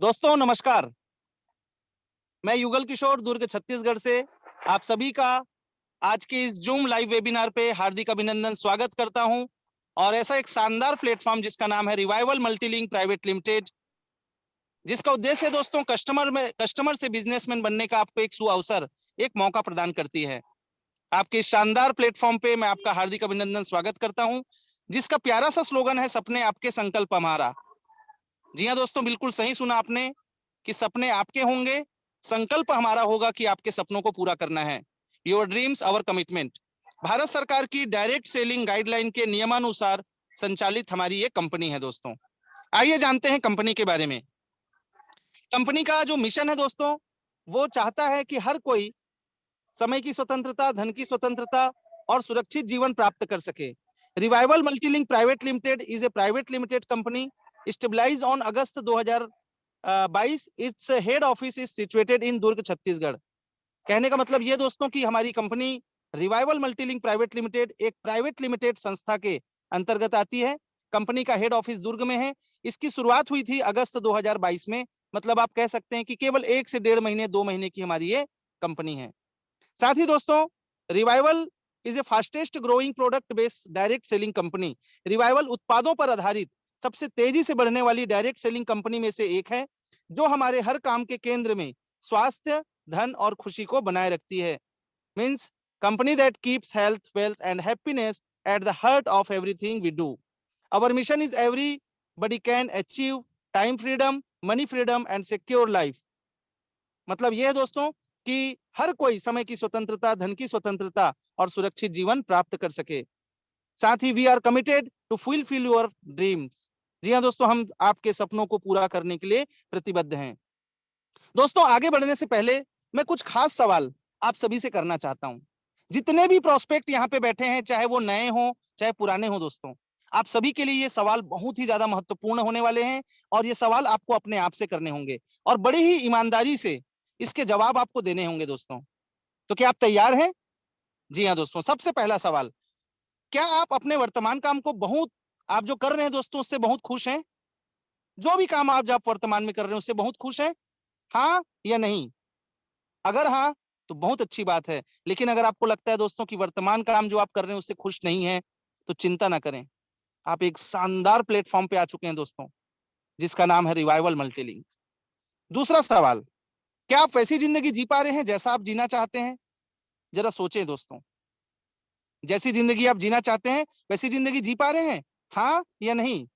दोस्तों नमस्कार। मैं युगल किशोर दुर्ग छत्तीसगढ़ से आप सभी का आज के इस जूम लाइव वेबिनार पे हार्दिक अभिनंदन स्वागत करता हूं। और ऐसा एक शानदार प्लेटफॉर्म जिसका नाम है रिवाइवल मल्टीलिंक प्राइवेट लिमिटेड, जिसका उद्देश्य है दोस्तों कस्टमर से बिजनेसमैन बनने का आपको एक सुअवसर, एक मौका प्रदान करती है। आपके इस शानदार प्लेटफॉर्म पे मैं आपका हार्दिक अभिनंदन स्वागत करता हूं, जिसका प्यारा सा स्लोगन है सपने आपके संकल्प हमारा। जी हाँ दोस्तों, बिल्कुल सही सुना आपने कि सपने आपके होंगे, संकल्प हमारा होगा कि आपके सपनों को पूरा करना है। Your dreams our commitment. Bharat सरकार की डायरेक्ट सेलिंग गाइडलाइन के नियमानुसार संचालित हमारी ये कंपनी है दोस्तों। आइए जानते हैं कंपनी के बारे में। कंपनी का जो मिशन है दोस्तों, वो चाहता है कि हर कोई समय की स्वतंत्रता, धन की स्वतंत्रता और सुरक्षित जीवन प्राप्त कर सके। Revival multilink private limited is a private limited company stabilised on August 2022। It's head office is situated in Durg Chhattisgarh. कहने का मतलब ये दोस्तों कि हमारी company revival multilink private limited एक प्राइवेट लिमिटेड संस्था के अंतर्गत आती है। कंपनी का हेड ऑफिस दुर्ग में है। इसकी शुरुआत हुई थी अगस्त 2022 में। मतलब आप कह सकते हैं कि केवल 1 से 1.5 महीने 2 महीने की हमारी ये कंपनी है। साथ ही दोस्तों, revival is a fastest growing product based direct selling company. Revival उत्पादों पर आधारित सबसे तेजी से बढ़ने वाली डायरेक्ट सेलिंग कंपनी में से एक है, जो हमारे हर काम के केंद्र में स्वास्थ्य, धन और खुशी को बनाए रखती है। Means company that keeps health, wealth and happiness at the heart of everything we do. Our mission is everybody can achieve time freedom, money freedom and secure life. मतलब ये है दोस्तों कि हर कोई समय की स्वतंत्रता, धन की स्वतंत्रता और सुरक्षित जीवन प्राप्त कर सके। साथ ही we are committed to fulfil your dreams. जी हाँ दोस्तों, हम आपके सपनों को पूरा करने के लिए प्रतिबद्ध हैं। दोस्तों आगे बढ़ने से पहले मैं कुछ खास सवाल आप सभी से करना चाहता हूं। जितने भी प्रोस्पेक्ट यहाँ पे बैठे हैं, चाहे वो नए हो चाहे पुराने हो दोस्तों, आप सभी के लिए ये सवाल बहुत ही ज्यादा महत्वपूर्ण होने वाले हैं। और ये सवाल आपको अपने आप से करने होंगे और बड़ी ही ईमानदारी से इसके जवाब आपको देने होंगे दोस्तों। तो क्या आप तैयार हैं? जी हाँ दोस्तों, सबसे पहला सवाल, क्या आप अपने वर्तमान काम को आप जो कर रहे हैं दोस्तों उससे बहुत खुश हैं? जो भी काम आप वर्तमान में कर रहे हैं उससे बहुत खुश हैं? हाँ या नहीं? अगर हाँ तो बहुत अच्छी बात है। लेकिन अगर आपको लगता है दोस्तों कि वर्तमान काम जो आप कर रहे हैं उससे खुश नहीं है, तो चिंता ना करें। आप एक शानदार प्लेटफॉर्म पे आ चुके हैं दोस्तों, जिसका नाम है रिवाइवल मल्टीलिंक। दूसरा सवाल, क्या आप वैसी जिंदगी जी पा रहे हैं जैसा आप जीना चाहते हैं? जरा सोचें दोस्तों, जैसी जिंदगी आप जीना चाहते हैं वैसी जिंदगी जी पा रहे हैं? हाँ या नहीं?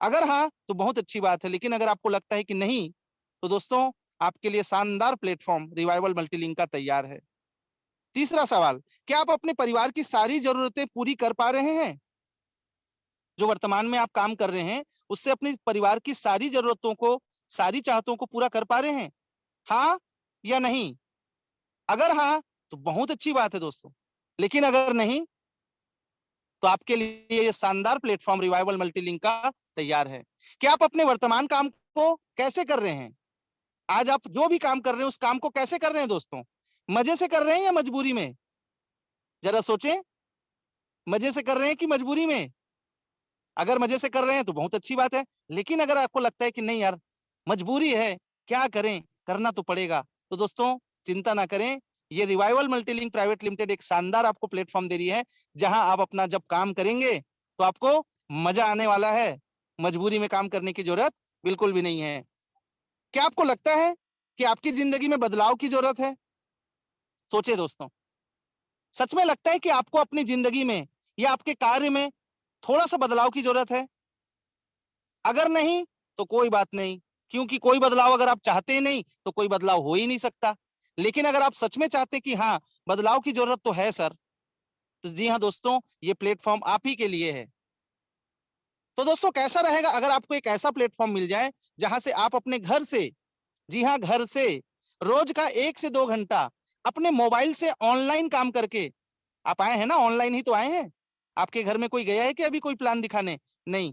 अगर हाँ तो बहुत अच्छी बात है। लेकिन अगर आपको लगता है कि नहीं, तो दोस्तों आपके लिए शानदार प्लेटफॉर्म रिवाइवल मल्टीलिंक का तैयार है। तीसरा सवाल, क्या आप अपने परिवार की सारी जरूरतें पूरी कर पा रहे हैं? जो वर्तमान में आप काम कर रहे हैं उससे अपने परिवार की सारी जरूरतों को, सारी चाहतों को पूरा कर पा रहे हैं? हाँ या नहीं? अगर हाँ तो बहुत अच्छी बात है दोस्तों। लेकिन अगर नहीं, तो आपके लिए ये शानदार प्लेटफॉर्म रिवाइवल मल्टीलिंक का तैयार है। क्या आप अपने वर्तमान काम को कैसे कर रहे हैं? आज आप जो भी काम कर रहे हैं उस काम को कैसे कर रहे हैं दोस्तों? मजे से कर रहे हैं या मजबूरी में? जरा सोचें, मजे से कर रहे हैं कि मजबूरी में? अगर मजे से कर रहे हैं तो बहुत अच्छी बात है। लेकिन अगर आपको लगता है कि नहीं यार, मजबूरी है, क्या करें, करना तो पड़ेगा, तो दोस्तों चिंता ना करें। ये रिवाइवल मल्टीलिंक प्राइवेट लिमिटेड एक शानदार आपको प्लेटफॉर्म दे रही है, जहां आप अपना जब काम करेंगे तो आपको मजा आने वाला है। मजबूरी में काम करने की जरूरत बिल्कुल भी नहीं है। क्या आपको लगता है कि आपकी जिंदगी में बदलाव की जरूरत है? सोचे दोस्तों, सच में लगता है कि आपको अपनी जिंदगी में या आपके कार्य में थोड़ा सा बदलाव की जरूरत है? अगर नहीं तो कोई बात नहीं, क्योंकि कोई बदलाव अगर आप चाहते ही नहीं तो कोई बदलाव हो ही नहीं सकता। लेकिन अगर आप सच में चाहते कि हाँ, बदलाव की जरूरत तो है सर, तो जी हाँ दोस्तों, ये प्लेटफॉर्म आप ही के लिए है। तो दोस्तों कैसा रहेगा अगर आपको एक ऐसा प्लेटफॉर्म मिल जाए जहां से आप अपने घर से, जी हाँ घर से, रोज का 1 से 2 घंटा अपने मोबाइल से ऑनलाइन काम करके, आप आए हैं ना, ऑनलाइन ही तो आए हैं। आपके घर में कोई गया है कि अभी कोई प्लान दिखाने? नहीं।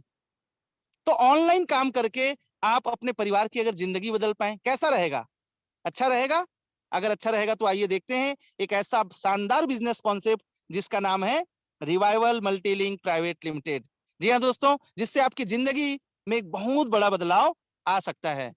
तो ऑनलाइन काम करके आप अपने परिवार की अगर जिंदगी बदल पाए, कैसा रहेगा? अच्छा रहेगा? अगर अच्छा रहेगा तो आइए देखते हैं एक ऐसा शानदार बिजनेस कॉन्सेप्ट जिसका नाम है रिवाइवल मल्टीलिंक प्राइवेट लिमिटेड। जी हाँ दोस्तों, जिससे आपकी जिंदगी में एक बहुत बड़ा बदलाव आ सकता है।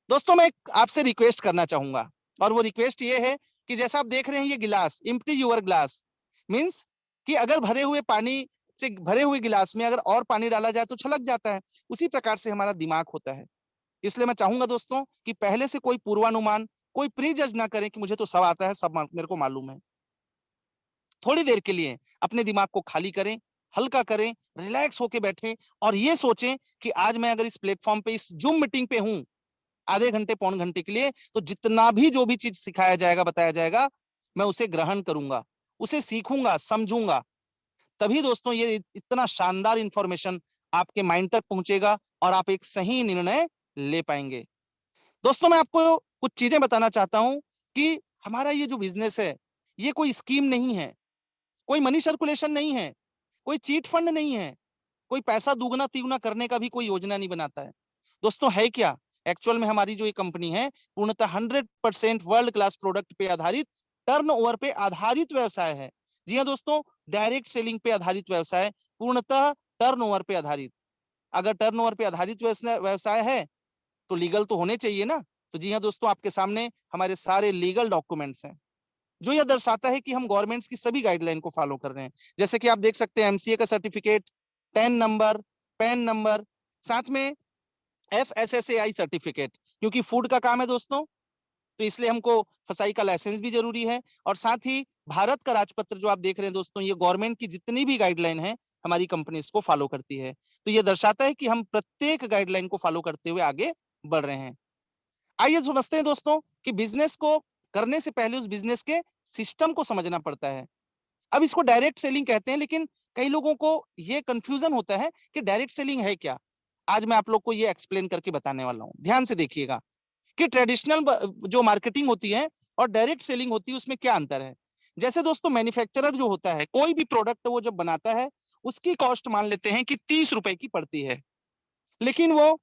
दोस्तों मैं आपसे रिक्वेस्ट करना चाहूंगा, और वो रिक्वेस्ट ये है कि जैसा आप देख रहे हैं ये गिलास, एम्प्टी यूर ग्लास मीन्स कि अगर भरे हुए पानी से भरे हुए गिलास में अगर और पानी डाला जाए तो छलक जाता है। उसी प्रकार से हमारा दिमाग होता है। इसलिए मैं चाहूंगा दोस्तों कि पहले से कोई पूर्वानुमान, कोई प्री जज ना करें कि मुझे तो सब आता है, सब मेरे को मालूम है। थोड़ी देर के लिए अपने दिमाग को खाली करें, हल्का करें, रिलैक्स होके बैठें और ये सोचें कि आज मैं अगर इस प्लेटफॉर्म पे, इस जूम मीटिंग पे हूं आधे घंटे पौन घंटे के लिए, तो जितना भी जो भी चीज सिखाया जाएगा, बताया जाएगा, मैं उसे ग्रहण करूंगा, उसे सीखूंगा, समझूंगा। तभी दोस्तों ये इतना शानदार इंफॉर्मेशन आपके माइंड तक पहुंचेगा और आप एक सही निर्णय ले पाएंगे। दोस्तों मैं आपको कुछ चीजें बताना चाहता हूं कि हमारा ये जो बिजनेस है, ये कोई स्कीम नहीं है, कोई मनी सर्कुलेशन नहीं है, कोई चीट फंड नहीं है, कोई पैसा दुगना तिगुना करने का भी कोई योजना नहीं बनाता है। दोस्तों है क्या, एक्चुअल में हमारी जो ये कंपनी है पूर्णतः 100% वर्ल्ड क्लास प्रोडक्ट पे आधारित, टर्नओवर पे आधारित व्यवसाय है। जी हाँ दोस्तों, डायरेक्ट सेलिंग पे आधारित व्यवसाय, पूर्णतः टर्नओवर पे आधारित। अगर टर्नओवर पे आधारित व्यवसाय है तो लीगल तो होने चाहिए ना। तो जी हाँ दोस्तों, आपके सामने हमारे सारे लीगल डॉक्यूमेंट्स हैं, जो यह दर्शाता है कि हम गवर्नमेंट्स की सभी गाइडलाइन को फॉलो कर रहे हैं। जैसे कि आप देख सकते हैं एमसीए का certificate, ten number, pan number, साथ में FSSAI सर्टिफिकेट, क्योंकि फूड का काम है दोस्तों, तो इसलिए हमको फसाई का लाइसेंस भी जरूरी है। और साथ ही भारत का राजपत्र जो आप देख रहे हैं दोस्तों, ये गवर्नमेंट की जितनी भी गाइडलाइन है हमारी कंपनी इसको फॉलो करती है। तो ये दर्शाता है कि हम प्रत्येक गाइडलाइन को फॉलो करते हुए आगे बढ़ रहे हैं। आइए समझते हैं दोस्तों कि बिजनेस को करने से पहले उस बिजनेस के सिस्टम को समझना पड़ता है। अब इसको डायरेक्ट सेलिंग कहते हैं, लेकिन कई लोगों को ये कंफ्यूजन होता है कि डायरेक्ट सेलिंग है क्या। आज मैं आप लोग को ये एक्सप्लेन करके बताने वाला हूं, ध्यान से देखिएगा कि ट्रेडिशनल जो मार्केटिंग होती है और डायरेक्ट सेलिंग होती है उसमें क्या अंतर है। जैसे दोस्तों मैन्युफैक्चरर जो होता है, कोई भी प्रोडक्ट वो जब बनाता है उसकी कॉस्ट मान लेते हैं कि 30 रुपए की पड़ती है, लेकिन वो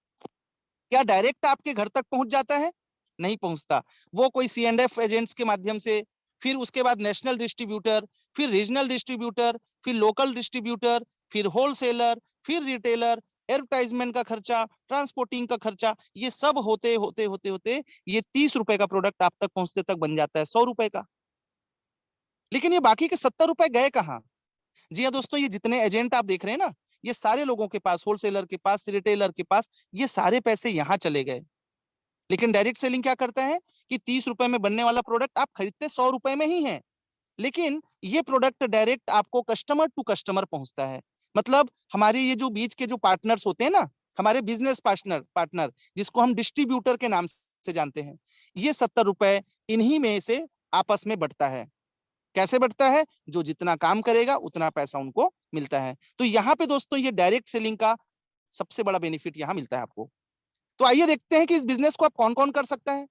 क्या डायरेक्ट आपके घर तक पहुंच जाता है? नहीं पहुंचता। वो कोई C&F एजेंट्स के माध्यम से, फिर उसके बाद नेशनल डिस्ट्रीब्यूटर, फिर रीजनल डिस्ट्रीब्यूटर, फिर लोकल डिस्ट्रीब्यूटर, फिर होलसेलर, फिर रिटेलर, एडवर्टाइजमेंट का खर्चा, ट्रांसपोर्टिंग का खर्चा, ये सब होते होते होते होते ये 30 रुपए का प्रोडक्ट आप तक पहुंचते तक बन जाता है 100 रुपए का। लेकिन ये बाकी के 70 रुपए गए कहाँ? जी हाँ दोस्तों, ये जितने एजेंट आप देख रहे हैं ना, ये सारे लोगों के पास, होलसेलर के पास, रिटेलर के पास, ये सारे पैसे यहाँ चले गए। लेकिन डायरेक्ट सेलिंग क्या करता है कि 30 रुपए में बनने वाला प्रोडक्ट आप खरीदते 100 रुपए में ही है, लेकिन ये प्रोडक्ट डायरेक्ट आपको कस्टमर टू कस्टमर पहुंचता है। मतलब हमारे ये जो बीच के जो पार्टनर्स होते हैं ना, हमारे बिजनेस पार्टनर पार्टनर जिसको हम डिस्ट्रीब्यूटर के नाम से जानते हैं, ये 70 रुपए इन्हीं में से आपस में बढ़ता है। कैसे बढ़ता है? जो जितना काम करेगा उतना पैसा उनको मिलता है। तो यहाँ पे दोस्तों ये डायरेक्ट सेलिंग का सबसे बड़ा बेनिफिट यहाँ मिलता है आपको। तो आइए देखते हैं कि इस बिजनेस को आप कौन कौन कर सकता है।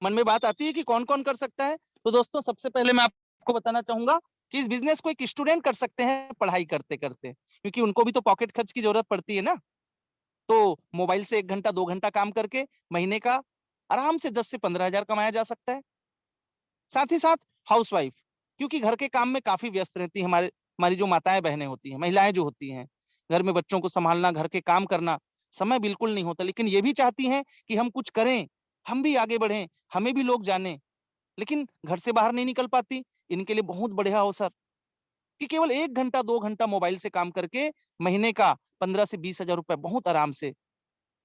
मन में बात आती है कि कौन कौन कर सकता है, तो दोस्तों सबसे पहले मैं आपको बताना चाहूंगा कि इस बिजनेस को एक स्टूडेंट कर सकते हैं पढ़ाई करते करते, क्योंकि उनको भी तो पॉकेट खर्च की जरूरत पड़ती है ना। तो मोबाइल से 1 घंटा 2 घंटा काम करके महीने का आराम से 10 से 15 हजार कमाया जा सकता है। साथ ही साथ हाउसवाइफ, क्योंकि घर के काम में काफी व्यस्त रहती है, हमारे हमारी जो माताएं बहनें होती हैं, महिलाएं जो होती हैं, घर में बच्चों को संभालना, घर के काम करना, समय बिल्कुल नहीं होता, लेकिन ये भी चाहती हैं कि हम कुछ करें, हम भी आगे बढ़ें, हमें भी लोग जाने, लेकिन घर से बाहर नहीं निकल पाती। इनके लिए बहुत बढ़िया अवसर कि केवल 1 घंटा 2 घंटा मोबाइल से काम करके महीने का 15 से 20 हजार रुपए बहुत आराम से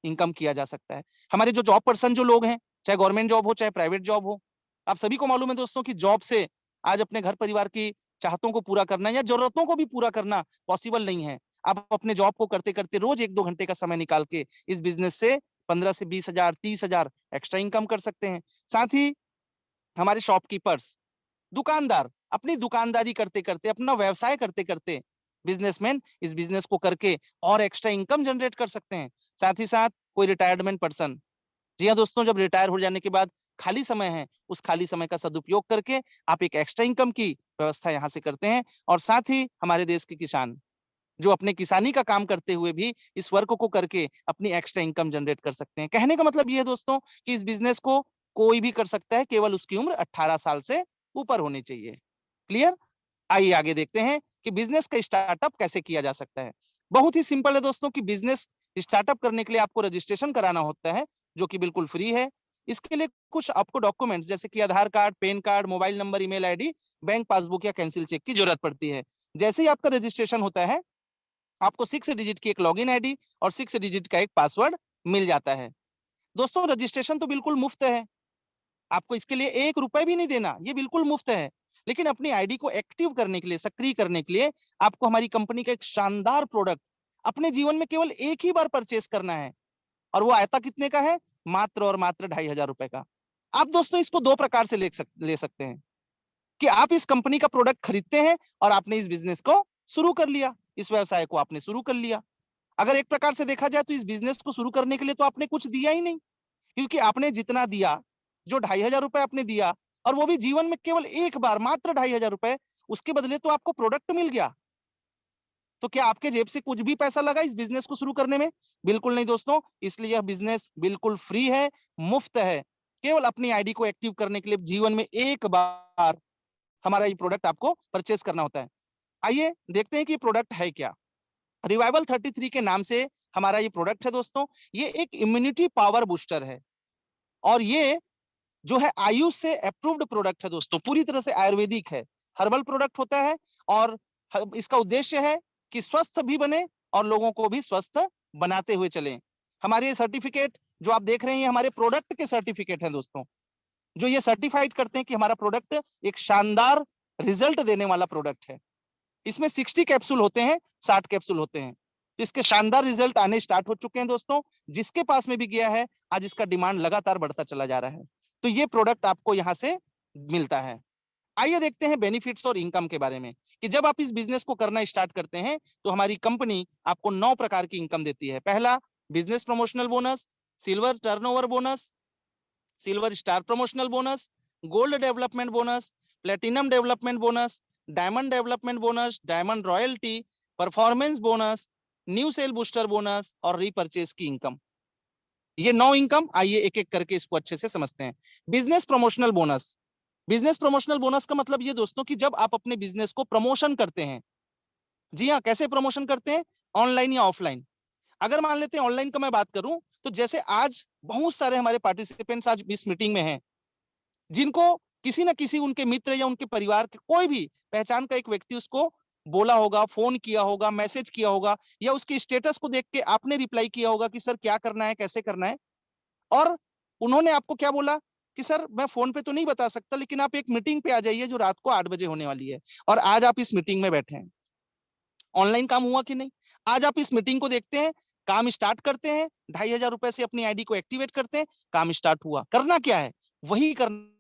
इनकम किया जा सकता है। हमारे जो जॉब पर्सन जो लोग हैं, चाहे गवर्नमेंट जॉब हो चाहे प्राइवेट जॉब हो, आप सभी को मालूम है दोस्तों कि जॉब से आज अपने घर परिवार की चाहतों को पूरा करना या जरूरतों को भी पूरा करना पॉसिबल नहीं है। आप अपने जॉब को करते करते रोज 1-2 घंटे का समय निकाल के इस बिजनेस से 15 से 20 हजार 30 हजार एक्स्ट्रा इनकम कर सकते हैं। साथ ही हमारे शॉपकीपर्स, दुकानदार अपनी दुकानदारी करते करते, अपना व्यवसाय करते करते, बिजनेसमैन इस बिजनेस को करके और एक्स्ट्रा इनकम जनरेट कर सकते हैं। साथ ही साथ कोई रिटायरमेंट पर्सन, जी हाँ दोस्तों, जब रिटायर हो जाने के बाद खाली समय है, उस खाली समय का सदुपयोग करके आप एक एक्स्ट्रा इनकम की व्यवस्था यहाँ से करते हैं। और साथ ही हमारे देश के किसान जो अपने किसानी का काम करते हुए भी इस वर्क को करके अपनी एक्स्ट्रा इनकम जनरेट कर सकते हैं। कहने का मतलब ये है दोस्तों कि इस बिजनेस को कोई भी कर सकता है, केवल उसकी उम्र 18 साल से ऊपर होनी चाहिए। क्लियर? आइए आगे देखते हैं कि बिजनेस का स्टार्टअप कैसे किया जा सकता है। बहुत ही सिंपल है दोस्तों कि बिजनेस स्टार्टअप करने के लिए आपको रजिस्ट्रेशन कराना होता है जो कि बिल्कुल फ्री है। इसके लिए कुछ आपको डॉक्यूमेंट्स जैसे कि Aadhaar card, PAN card, mobile number, email ID, bank passbook या कैंसिल चेक की जरूरत पड़ती है। जैसे ही आपका रजिस्ट्रेशन होता है, आपको 6 डिजिट की एक लॉगिन आईडी और 6 डिजिट का एक पासवर्ड मिल जाता है। दोस्तों, रजिस्ट्रेशन तो बिल्कुल मुफ्त है, आपको इसके लिए 1 रुपए भी नहीं देना, ये बिल्कुल मुफ्त है। लेकिन अपनी आईडी को एक्टिव करने के लिए, सक्रिय करने के लिए आपको हमारी कंपनी का एक शानदार प्रोडक्ट अपने जीवन में केवल एक ही बार परचेस करना है, और वो आयता कितने का है? मात्र और मात्र 2500 रुपए का। आप दोस्तों इसको 2 प्रकार से ले सकते हैं कि आप इस कंपनी का प्रोडक्ट खरीदते हैं और आपने इस बिजनेस को शुरू कर लिया, इस व्यवसाय को आपने शुरू कर लिया। अगर एक प्रकार से देखा जाए तो इस बिजनेस को शुरू करने के लिए तो आपने कुछ दिया ही नहीं, क्योंकि आपने जितना दिया, जो 2500 रुपए आपने दिया, और वो भी जीवन में केवल एक बार, मात्र 2500 रुपए, उसके बदले तो आपको प्रोडक्ट मिल गया। तो क्या आपके जेब से कुछ भी पैसा लगा इस बिजनेस को शुरू करने में? बिल्कुल नहीं दोस्तों। इसलिए यह बिजनेस बिल्कुल फ्री है, मुफ्त है। केवल अपनी आईडी को एक्टिव करने के लिए जीवन में एक बार हमारा ये प्रोडक्ट आपको परचेस करना होता है। आइए देखते हैं कि प्रोडक्ट है क्या। रिवाइवल 33 के नाम से हमारा ये प्रोडक्ट है दोस्तों। ये एक इम्यूनिटी पावर बूस्टर है, और ये जो है आयुष से अप्रूव्ड प्रोडक्ट है दोस्तों, पूरी तरह से आयुर्वेदिक है, हर्बल प्रोडक्ट होता है। और इसका उद्देश्य है कि स्वस्थ भी बने और लोगों को भी स्वस्थ बनाते हुए चलें। हमारे ये सर्टिफिकेट जो आप देख रहे हैं, हमारे प्रोडक्ट के सर्टिफिकेट हैं दोस्तों, जो ये सर्टिफाइड करते हैं कि हमारा प्रोडक्ट एक शानदार रिजल्ट देने वाला प्रोडक्ट है। इसमें 60 कैप्सूल होते हैं, 60 कैप्सूल होते हैं। तो इसके शानदार रिजल्ट आने स्टार्ट हो चुके हैं दोस्तों। जिसके पास में भी गया है, आज इसका डिमांड लगातार बढ़ता चला जा रहा है। तो ये प्रोडक्ट आपको यहाँ से मिलता है। आइए देखते हैं बेनिफिट्स और इनकम के बारे में, कि जब आप इस बिजनेस को करना स्टार्ट करते हैं तो हमारी कंपनी आपको 9 प्रकार की इनकम देती है। पहला, business promotional bonus, silver turnover bonus, silver star promotional bonus, gold development bonus, platinum development bonus, diamond development bonus, diamond royalty, performance bonus, new sale booster bonus और रीपरचेज की इनकम। ये 9 income, आइए एक एक करके इसको अच्छे से समझते हैं। Business promotional bonus. Business promotional bonus का मतलब ये दोस्तों कि जब आप अपने बिजनेस को प्रमोशन करते हैं, जी हाँ, कैसे प्रमोशन करते हैं? ऑनलाइन या ऑफलाइन। अगर मान लेते हैं ऑनलाइन का मैं बात करूं, तो जैसे आज बहुत सारे हमारे पार्टिसिपेंट्स आज इस मीटिंग में हैं, जिनको किसी ना किसी उनके मित्र या उनके परिवार के कोई भी पहचान का एक व्यक्ति उसको बोला होगा, फोन किया होगा, मैसेज किया होगा, या उसके स्टेटस को देख के आपने रिप्लाई किया होगा कि सर क्या करना है, कैसे करना है। और उन्होंने आपको क्या बोला कि सर मैं फोन पे तो नहीं बता सकता, लेकिन आप एक मीटिंग पे आ जाइए जो रात को 8 बजे होने वाली है। और आज आप इस मीटिंग में बैठे हैं। ऑनलाइन काम हुआ कि नहीं? आज आप इस मीटिंग को देखते हैं, काम स्टार्ट करते हैं, 2500 रुपए से अपनी आईडी को एक्टिवेट करते हैं, काम स्टार्ट हुआ। करना क्या है? वही करना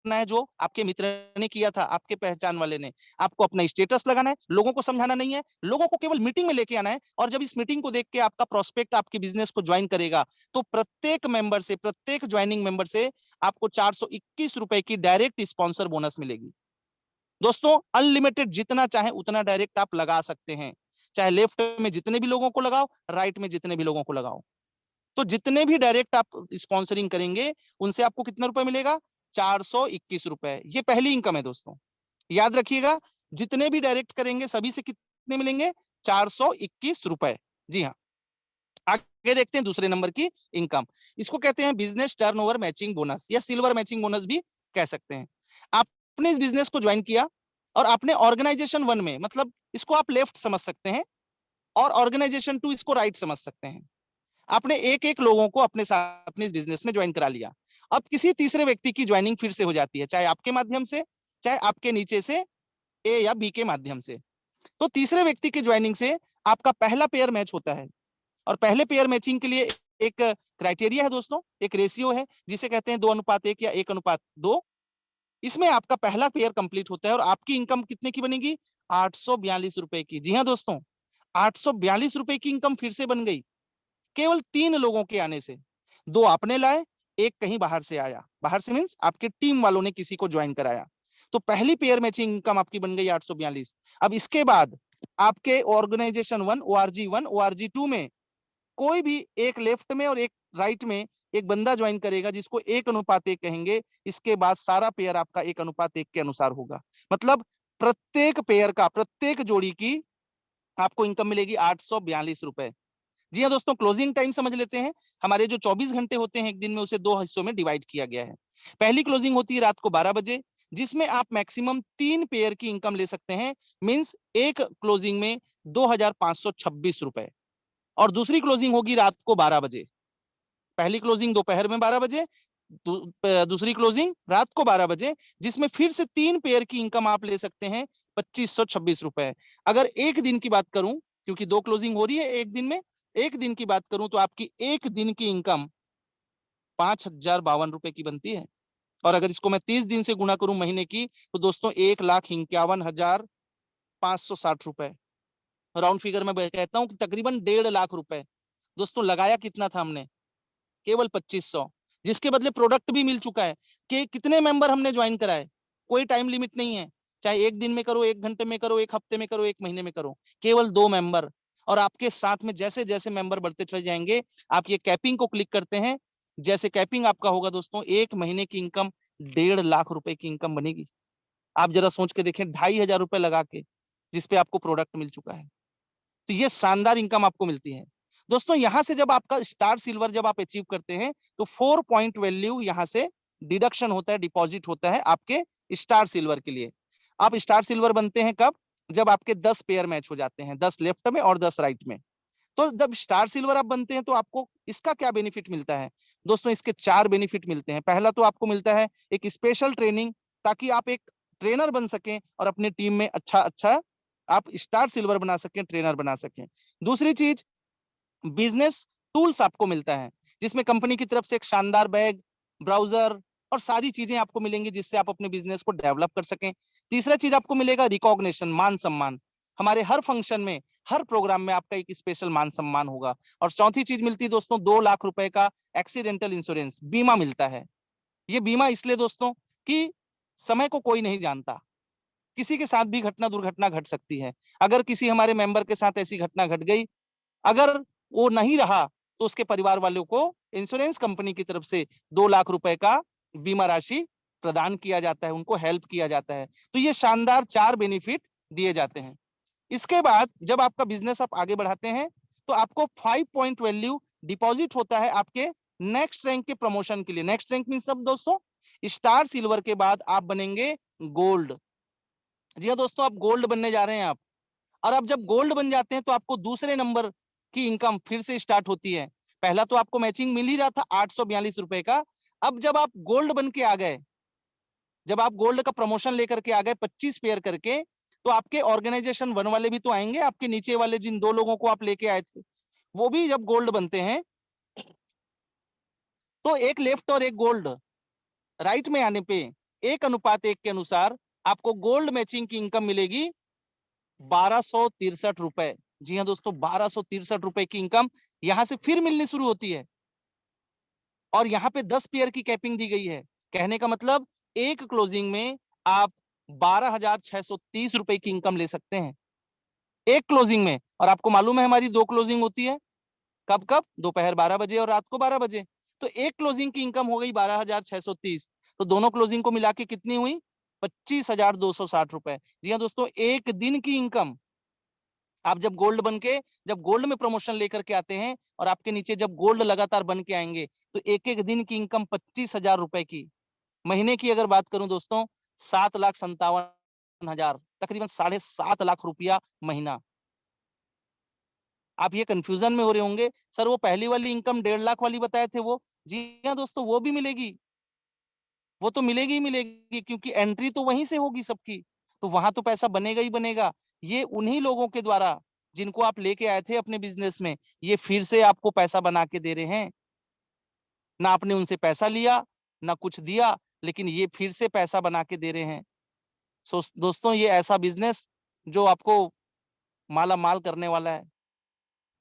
है जो आपके मित्र ने किया था, आपके पहचान वाले ने। आपको अपना स्टेटस लगाना है, लोगों को समझाना नहीं है, लोगों को केवल मीटिंग में लेके आना है। और जब इस मीटिंग को देख के आपका प्रोस्पेक्ट आपके बिजनेस को ज्वाइन करेगा, तो प्रत्येक मेंबर से, प्रत्येक ज्वाइनिंग मेंबर से आपको 421 रुपए की डायरेक्ट स्पॉन्सर बोनस मिलेगी। दोस्तों, अनलिमिटेड जितना चाहे उतना डायरेक्ट आप लगा सकते हैं, चाहे लेफ्ट में जितने भी लोगों को लगाओ, राइट में जितने भी लोगों को लगाओ। तो जितने भी डायरेक्ट आप स्पॉन्सरिंग करेंगे, उनसे आपको कितना रुपए मिलेगा? 421 रुपए। ये पहली इनकम है दोस्तों, याद रखिएगा। जितने भी डायरेक्ट करेंगे सभी से कितने मिलेंगे? 421 रुपए। जी हाँ। आगे देखते हैं दूसरे नंबर की इनकम। इसको कहते हैं बिजनेस टर्नओवर मैचिंग बोनस, या सिल्वर मैचिंग बोनस भी कह सकते हैं। आपने इस बिजनेस को ज्वाइन किया और आपने ऑर्गेनाइजेशन 1 में, मतलब इसको आप लेफ्ट समझ सकते हैं और ऑर्गेनाइजेशन 2 इसको राइट समझ सकते हैं। आपने एक एक लोगों को अपने साथ अपने इस बिजनेस में ज्वाइन करा लिया। अब किसी तीसरे व्यक्ति की ज्वाइनिंग फिर से हो जाती है, चाहे आपके माध्यम से, चाहे आपके नीचे से ए या बी के माध्यम से। तो तीसरे व्यक्ति की ज्वाइनिंग से आपका पहला पेयर मैच होता है। और पहले पेयर मैचिंग के लिए एक क्राइटेरिया है दोस्तों, एक रेशियो है जिसे कहते हैं 2:1 या 1:2। इसमें आपका पहला पेयर कंप्लीट होता है और आपकी इनकम कितने की बनेगी? 842 रुपए की। जी हाँ दोस्तों, 842 रुपए की इनकम फिर से बन गई, केवल 3 लोगों के आने से। 2 आपने लाए, एक कहीं बाहर से आया। बाहर से मींस आपके टीम वालों ने किसी को ज्वाइन कराया। तो पहली पेयर मैचिंग इनकम आपकी बन गई 842। अब इसके बाद आपके ऑर्गेनाइजेशन 1, ओआरजी 1, ओआरजी 2 में कोई भी एक लेफ्ट में और एक राइट में एक बंदा ज्वाइन करेगा, जिसको 1:1 कहेंगे। इसके बाद सारा पेयर आपका 1:1 के अनुसार होगा। मतलब प्रत्येक पेयर का, प्रत्येक जोड़ी की आपको इनकम मिलेगी 842 रुपए। जी हाँ दोस्तों, क्लोजिंग टाइम समझ लेते हैं। हमारे जो 24 घंटे होते हैं एक दिन में, उसे दो हिस्सों में डिवाइड किया गया है। पहली क्लोजिंग होती है रात को 12 बजे, जिसमें आप मैक्सिमम 3 पेयर की इनकम ले सकते हैं। मींस एक क्लोजिंग में 2526 रुपए। और दूसरी क्लोजिंग होगी रात को 12 बजे। पहली क्लोजिंग दोपहर में 12 बजे, दूसरी क्लोजिंग रात को 12 बजे, जिसमें फिर से 3 पेयर की इनकम आप ले सकते हैं 2526 रुपए। अगर एक दिन की बात करूं, क्योंकि दो क्लोजिंग हो रही है एक दिन में, एक दिन की बात करूं तो आपकी एक दिन की इनकम 5052 रुपए की बनती है। और अगर इसको मैं 30 दिन से गुणा करूं महीने की, तो दोस्तों 1,51,560 रुपए। राउंड फिगर में कहता हूं कि तकरीबन 1.5 लाख रुपए। दोस्तों लगाया कितना था हमने? केवल 2500, जिसके बदले प्रोडक्ट भी मिल चुका है। कि कितने मेंबर हमने ज्वाइन कराए, कोई टाइम लिमिट नहीं है। चाहे एक दिन में करो, एक घंटे में करो, एक हफ्ते में करो, एक महीने में करो, केवल 2 मेंबर। और आपके साथ में जैसे जैसे मेंबर बढ़ते चले जाएंगे, आप ये कैपिंग को क्लिक करते हैं, जैसे कैपिंग आपका होगा दोस्तों, एक महीने की इनकम 1.5 लाख रुपए की इनकम बनेगी। आप जरा सोच के देखें, 2,500 रुपए लगा के, जिसपे आपको प्रोडक्ट मिल चुका है। तो ये शानदार इनकम आपको मिलती है। दोस्तों यहां से जब आपका स्टार सिल्वर जब आप अचीव करते हैं, तो 4 पॉइंट वैल्यू यहां से डिडक्शन होता है, डिपॉजिट होता है आपके स्टार सिल्वर के लिए। आप स्टार सिल्वर बनते हैं कब? जब आपके 10 पेयर मैच हो जाते हैं, 10 लेफ्ट में और 10 राइट में। तो जब स्टार सिल्वर आप बनते हैं, तो आपको इसका क्या बेनिफिट मिलता है? दोस्तों इसके 4 बेनिफिट मिलते हैं। पहला तो आपको मिलता है एक स्पेशल ट्रेनिंग, ताकि आप एक ट्रेनर बन सकें और अपनी टीम में अच्छा अच्छा आप स्टार सिल्वर बना सकें, ट्रेनर बना सकें। दूसरी चीज, बिजनेस टूल्स आपको मिलता है, जिसमें कंपनी की तरफ से एक शानदार बैग, ब्राउजर और सारी चीजें आपको मिलेंगी, जिससे आप अपने बिजनेस को डेवलप कर सकें। तीसरा चीज आपको मिलेगा रिकॉग्निशन, मान सम्मान। हमारे हर फंक्शन में, हर प्रोग्राम में आपका एक स्पेशल मान सम्मान होगा। और चौथी चीज मिलती है दोस्तों, 2 लाख रुपए का एक्सीडेंटल इंश्योरेंस बीमा मिलता है। ये बीमा इसलिए दोस्तों कि समय को कोई नहीं जानता, किसी के साथ भी घटना दुर्घटना घट सकती है। अगर किसी हमारे मेंबर के साथ ऐसी घटना घट गई, अगर वो नहीं रहा, तो उसके परिवार वालों को इंश्योरेंस कंपनी की तरफ से 2 लाख रुपए का बीमा राशि प्रदान किया जाता है, उनको हेल्प किया जाता है। तो ये शानदार 4 बेनिफिट दिए जाते हैं। इसके बाद जब आपका बिजनेस आप आगे बढ़ाते हैं, तो आपको 5 पॉइंट वैल्यू डिपॉजिट होता है आपके नेक्स्ट रैंक के प्रमोशन के लिए। नेक्स्ट रैंक मीन सब दोस्तों, स्टार सिल्वर के बाद आप बनेंगे गोल्ड। जी हाँ दोस्तों, आप गोल्ड बनने जा रहे हैं आप। और अब जब गोल्ड बन जाते हैं, तो आपको दूसरे नंबर की इनकम फिर से स्टार्ट होती है। पहला तो आपको मैचिंग मिल ही रहा था 842 रुपए का। अब जब आप गोल्ड बन के आ गए, जब आप गोल्ड का प्रमोशन लेकर के आ गए 25 पेयर करके, तो आपके ऑर्गेनाइजेशन वन वाले भी तो आएंगे, आपके नीचे वाले जिन 2 लोगों को आप लेके आए थे, वो भी जब गोल्ड बनते हैं, तो एक लेफ्ट और एक गोल्ड राइट में आने पे 1:1 के अनुसार आपको गोल्ड मैचिंग की इनकम मिलेगी 1263 रुपए। जी हाँ दोस्तों, 1263 रुपए की इनकम यहां से फिर मिलनी शुरू होती है। और यहाँ पे 10 पेयर की कैपिंग दी गई है। कहने का मतलब, एक क्लोजिंग में आप 12,630 रुपए की इनकम ले सकते हैं, एक क्लोजिंग में। और आपको मालूम है हमारी 2 क्लोजिंग होती है, कब कब? दोपहर 12 बजे और रात को 12 बजे। तो एक क्लोजिंग की इनकम हो गई 12,630। तो दोनों क्लोजिंग को मिला के कितनी हुई? 25,260 रुपए। जी हाँ दोस्तों, एक दिन की इनकम। आप जब गोल्ड बन के, जब गोल्ड में प्रमोशन लेकर के आते हैं, और आपके नीचे जब गोल्ड लगातार बन के आएंगे, तो एक एक दिन की इनकम 25,000 रुपए की। महीने की अगर बात करूं दोस्तों, 7,57,000, तकरीबन 7.5 लाख रुपया महीना। आप ये कंफ्यूजन में हो रहे होंगे, सर वो पहली वाली इनकम 1.5 लाख वाली बताए थे वो। जी हाँ दोस्तों, वो भी मिलेगी, वो तो मिलेगी ही मिलेगी, क्योंकि एंट्री तो वहीं से होगी सबकी। तो वहां तो पैसा बनेगा ही बनेगा। ये उन्हीं लोगों के द्वारा, जिनको आप लेके आए थे अपने बिजनेस में, ये फिर से आपको पैसा बना के दे रहे हैं। ना आपने उनसे पैसा लिया, ना कुछ दिया, लेकिन ये फिर से पैसा बना के दे रहे हैं। सो दोस्तों, ये ऐसा बिजनेस जो आपको माला माल करने वाला है।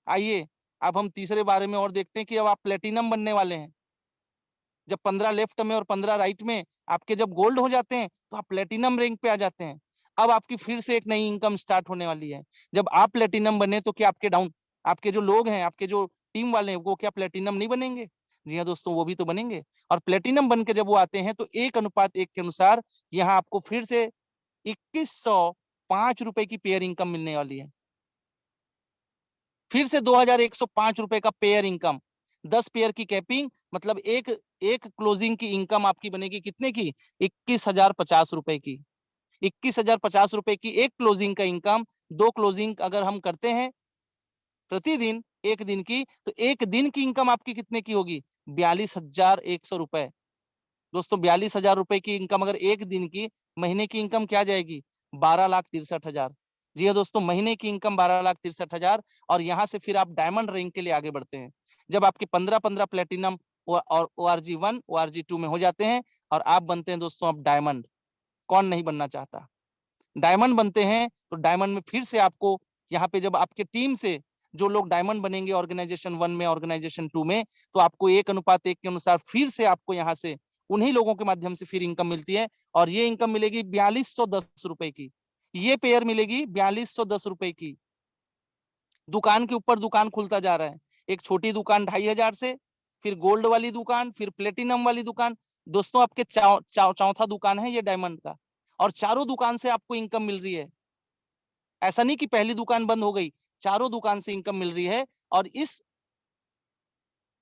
आइए, अब हम तीसरे बारे में और देखते हैं कि अब आप प्लेटिनम बनने वाले हैं। जब 15 लेफ्ट में और 15 राइट में आपके जब गोल्ड हो जाते हैं, तो आप प्लेटिनम रैंक पे आ जाते हैं। अब आपकी फिर से एक नई इनकम स्टार्ट होने वाली है। जब आप प्लेटिनम बने, तो क्या आपके डाउन, आपके जो लोग हैं, आपके जो टीम वाले हैं, वो क्या प्लेटिनम नहीं बनेंगे? जी हाँ दोस्तों, वो भी तो बनेंगे। और प्लेटिनम बन के जब वो आते हैं, तो 1:1 के अनुसार यहाँ आपको फिर से 2105 रुपए की पेयर इनकम मिलने वाली है। फिर से 2105 रुपए का पेयर इनकम, 10 पेयर की कैपिंग, मतलब एक एक क्लोजिंग की इनकम आपकी बनेगी कितने की? 21,050 रुपए की। 21,050 रुपए की एक क्लोजिंग का इनकम, 2 क्लोजिंग अगर हम करते हैं प्रतिदिन एक दिन की, तो एक दिन की इनकम आपकी कितने की होगी? 42,100 रुपए। दोस्तों 42,000 रुपए की इनकम अगर एक दिन की, महीने की इनकम क्या जाएगी? 12,63,000। जी हाँ दोस्तों, महीने की इनकम 12,63,000। और यहाँ से फिर आप डायमंड रैंक के लिए आगे बढ़ते हैं। जब आपके 15-15 प्लेटिनम और ORG 1 ORG 2 में हो जाते हैं और आप बनते हैं दोस्तों अब डायमंड। कौन नहीं बनना चाहता? डायमंड बनते हैं तो डायमंड में फिर से आपको यहाँ पे जब आपके टीम से जो लोग डायमंड बनेंगे ऑर्गेनाइजेशन 1 में, ऑर्गेनाइजेशन 2 में, तो आपको 1:1 के अनुसार फिर से आपको यहाँ से उन्हीं लोगों के माध्यम से फिर इनकम मिलती है। और ये इनकम मिलेगी 4210 रुपए की। ये पेयर मिलेगी 4210 रुपए की। दुकान के ऊपर दुकान खुलता जा रहा है। एक छोटी दुकान 2,500 से, फिर गोल्ड वाली दुकान, फिर प्लेटिनम वाली दुकान। दोस्तों आपके चौथा दुकान है ये डायमंड का, और चारों दुकान से आपको इनकम मिल रही है। ऐसा नहीं कि पहली दुकान बंद हो गई, चारों दुकान से इनकम मिल रही है। और